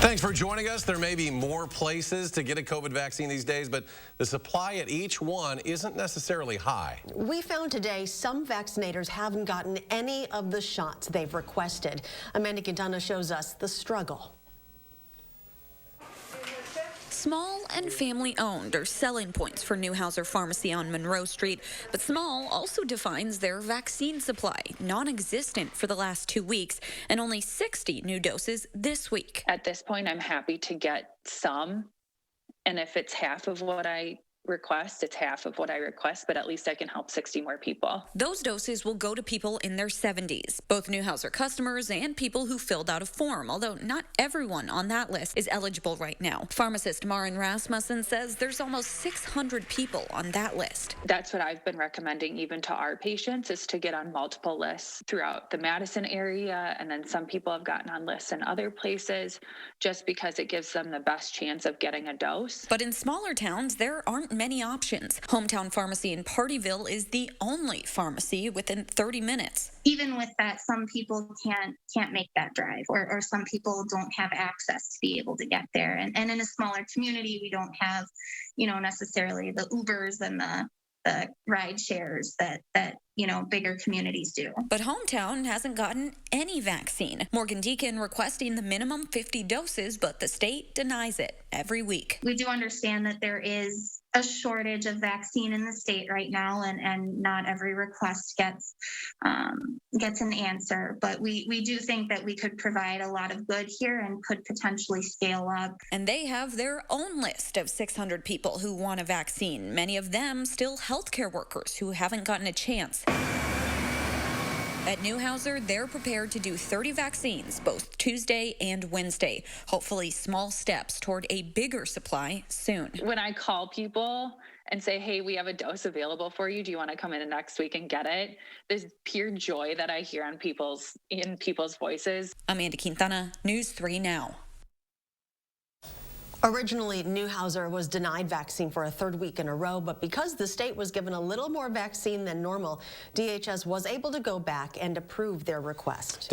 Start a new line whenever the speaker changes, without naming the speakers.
Thanks for joining us. There may be more places to get a COVID vaccine these days, but the supply at each one isn't necessarily high.
We found today some vaccinators haven't gotten any of the shots they've requested. Amanda Quintana shows us the struggle.
Small and family-owned are selling points for Newhouser Pharmacy on Monroe Street, but small also defines their vaccine supply, non-existent for the last 2 weeks, and only 60 new doses this week.
At this point, I'm happy to get some, and if it's half of what I request, it's half of what I request, but at least I can help 60 more people.
Those doses will go to people in their 70s, both Newhouser customers and people who filled out a form, although not everyone on that list is eligible right now. Pharmacist Maren Rasmussen says there's almost 600 people on that list.
That's what I've been recommending even to our patients, is to get on multiple lists throughout the Madison area, and then some people have gotten on lists in other places just because it gives them the best chance of getting a dose.
But in smaller towns, there aren't many options. Hometown Pharmacy in Partyville is the only pharmacy within 30 minutes.
Even with that, some people can't make that drive, or some people don't have access to be able to get there. And in a smaller community, we don't have, necessarily the Ubers and the ride shares that bigger communities do.
But Hometown hasn't gotten any vaccine. Morgan Deacon requesting the minimum 50 doses, but the state denies it every week.
We do understand that there is a shortage of vaccine in the state right now, and not every request gets an answer. But we do think that we could provide a lot of good here and could potentially scale up.
And they have their own list of 600 people who want a vaccine, many of them still healthcare workers who haven't gotten a chance. At Newhouser, they're prepared to do 30 vaccines both Tuesday and Wednesday. Hopefully small steps toward a bigger supply soon.
When I call people and say, hey, we have a dose available for you, do you want to come in next week and get it? There's pure joy that I hear in people's voices.
Amanda Quintana, News 3 Now.
Originally, Newhouser was denied vaccine for a third week in a row, but because the state was given a little more vaccine than normal, DHS was able to go back and approve their request.